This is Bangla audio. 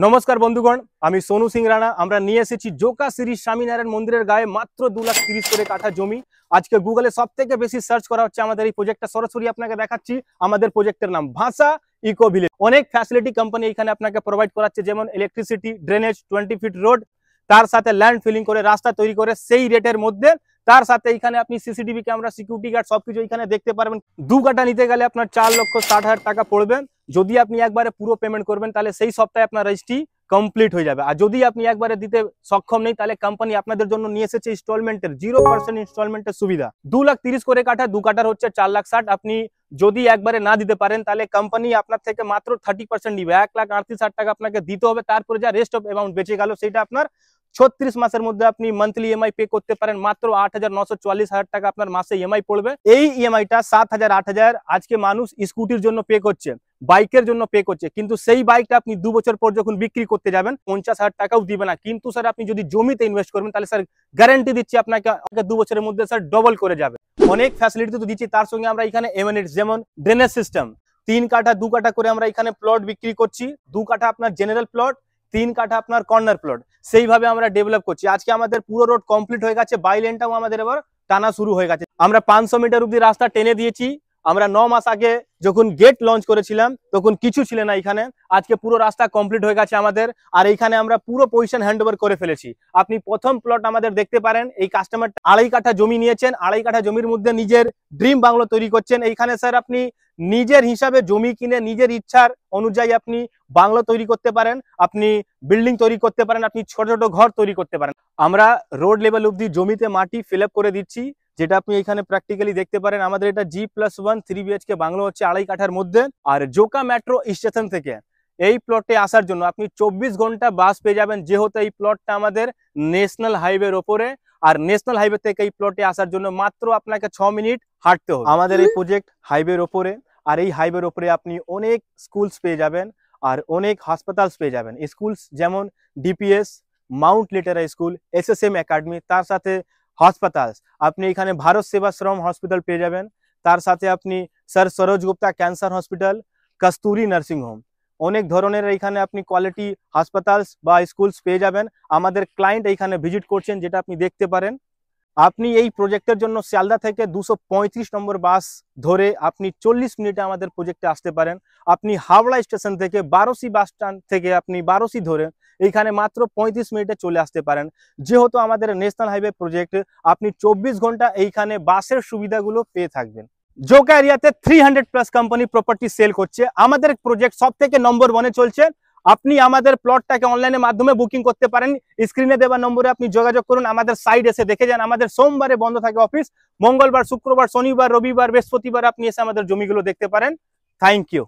নমস্কার বন্ধুগণ, আমি সোনু সিং রানা। আমরা নিয়ে এসেছি জোকা সিরিজ স্বামীনারায়ণ মন্দিরের গায়ে মাত্র 2,30,000 করে কাঠা জমি। আজকে গুগলে সব থেকে বেশি সার্চ করা হচ্ছে আমাদের এই প্রজেক্টটা। সরাসরি আপনাকে দেখাচ্ছি। আমাদের প্রজেক্টের নাম ভাষা ইকো ভিলেজ। অনেক ফ্যাসিলিটি কোম্পানি এখানে আপনাকে প্রোভাইড করাচ্ছে, যেমন ইলেকট্রিসিটি, ড্রেনেজ, 20 ফিট রোড, তার সাথে ল্যান্ড ফিলিং করে রাস্তা তৈরি করে সেই রেটের মধ্যে। তার সাথে এখানে আপনি সিসিটিভি ক্যামেরা, সিকিউরিটি গার্ড সবকিছু এখানে দেখতে পারবেন। 2 কাঠা নিতে গেলে আপনার 4,60,000 টাকা পড়বে। যদি আপনি একবারে পুরো পেমেন্ট করবেন তাহলে সেই সপ্তাহে আপনার রেজিস্ট্রি কমপ্লিট হয়ে যাবে। আর যদি আপনি একবারে দিতে সক্ষম নেই তাহলে কোম্পানি আপনাদের জন্য নিয়ে এসেছে ইনস্টলমেন্টের 0% ইনস্টলমেন্টের সুবিধা। 2,30,000 করে কাঠা, 2 কাঠার হচ্ছে 4,60,000। আপনি যদি একবারে না দিতে পারেন তাহলে কোম্পানি আপনার থেকে মাত্র 30% নিবে। 1,38,000 টাকা আপনাকে দিতে হবে। তারপরে যা রেস্ট অফ অ্যামাউন্ট বেঁচে গেল সেটা আপনার 36 মাসের মধ্যে আপনি মান্থলি ইএমআই পে করতে পারেন। মাত্র 8,944,000 টাকা আপনার মাসে ইএমআই পড়বে। এই ইএমআইটা 7,000 8,000 আজকে মানুষ স্কুটির জন্য পে করছে, বাইকের জন্য পে করছে, কিন্তু সেই বাইকটা আপনি 2 বছর পর যখন বিক্রি করতে যাবেন 50,000 টাকাও দিবে না। কিন্তু স্যার আপনি যদি জমিতে ইনভেস্ট করবেন তাহলে স্যার গ্যারান্টি দিচ্ছি আপনাকে 2 বছরের মধ্যে স্যার ডবল করে যাবে। অনেক ফ্যাসিলিটি তো দিচ্ছি, তার সঙ্গে আমরা এখানে এমএনএস যেমন ড্রেনেজ সিস্টেম, 3 কাঠা 2 কাঠা করে আমরা এখানে প্লট বিক্রি করছি। 2 কাঠা আপনার জেনারেল প্লট, 3 কাঠা আপনার কর্নার প্লট, সেইভাবে আমরা ডেভেলপ করছি। আজকে আমাদের পুরো রোড কমপ্লিট হয়ে গেছে, বাই লেনটাও আমাদের এবার টানা শুরু হয়ে গেছে। আমরা 500 মিটার অব্দি রাস্তা টেনে দিয়েছি। আমরা 9 মাস আগে যখন গেট লঞ্চ করেছিলাম তখন কিছু ছিল না এখানে। আজকে পুরো রাস্তা কমপ্লিট হয়ে গেছে আমাদের। আর এইখানে আমরা পুরো পজিশন হ্যান্ডওভার করে ফেলেছি। আপনি প্রথম প্লট আমাদের দেখতে পারেন। এই কাস্টমার 2.5 কাঠা জমি নিয়েছেন, 2.5 কাঠা জমির মধ্যে নিজের ড্রিম বাংলো তৈরি করছেন। এইখানে স্যার আপনি নিজের হিসাবে জমি কিনে নিজের ইচ্ছার অনুযায়ী আপনি বাংলো তৈরি করতে পারেন, আপনি বিল্ডিং তৈরি করতে পারেন, আপনি ছোট ছোট ঘর তৈরি করতে পারেন। আমরা রোড লেভেল অব্দি জমিতে মাটি ফিল আপ করে দিচ্ছি, যেটা আপনি এখানে প্র্যাকটিক্যালি দেখতে পারেন। আমাদের এটা G+1 3 BHK বাংলো হচ্ছে 2.5 কাঠার মধ্যে। আর জোকা মেট্রো স্টেশন থেকে এই প্লটে আসার জন্য আপনি 24 ঘন্টা বাস পেয়ে যাবেন, যেহেতু এই প্লটটা আমাদের ন্যাশনাল হাইওয়ের ওপরে। আর ন্যাশনাল হাইওয়ে থেকে এই প্লটে আসার জন্য মাত্র আপনাকে 6 মিনিট হাঁটতে হবে। আমাদের এই প্রজেক্ট হাইওয়ের ওপরে, আর এই হাইওয়ের ওপরে আপনি অনেক স্কুলস পেয়ে যাবেন আর অনেক হাসপাতালস পেয়ে যাবেন। স্কুলস যেমন DPS, Mount Litera school, SSM academy, তার সাথে হসপিটালস আপনি এখানে ভারত সেবাশ্রম হসপিটাল পেয়ে যাবেন। তার সাথে আপনি sir Saroj Gupta cancer hospital, Kasturi nursing home, অনেক ধরনের এখানে আপনি কোয়ালিটি হাসপাতালস বা স্কুলস পেয়ে যাবেন। আমাদের ক্লায়েন্ট এইখানে ভিজিট করছেন, যেটা আপনি দেখতে পারেন। আপনি এই প্রজেক্টের জন্য শিয়ালদা থেকে 235 নম্বর বাস ধরে আপনি 40 মিনিটে আমাদের প্রজেক্টে আসতে পারেন। আপনি হাওড়া স্টেশন থেকে বারোসি বাস স্ট্যান্ড থেকে আপনি বারোসি ধরে এইখানে মাত্র 35 মিনিটে চলে আসতে পারেন। যেহেতু আমাদের ন্যাশনাল হাইওয়ে প্রজেক্ট, আপনি 24 ঘন্টা এইখানে বাসের সুবিধাগুলো পেয়ে থাকবেন। জোকা এরিয়াতে 300+ কোম্পানি প্রপার্টি সেল করছে। আমাদের প্রজেক্ট সব থেকে নম্বর 1-এ চলছে। আপনি আমাদের প্লটটাকে অনলাইনের মাধ্যমে বুকিং করতে পারেন। স্ক্রিনে দেওয়া নম্বরে আপনি যোগাযোগ করুন, আমাদের সাইট এসে দেখে যান। আমাদের সোমবারে বন্ধ থাকে অফিস, মঙ্গলবার, শুক্রবার, শনিবার, রবিবার, বৃহস্পতিবার আপনি এসে আমাদের জমিগুলো দেখতে পারেন। Thank you.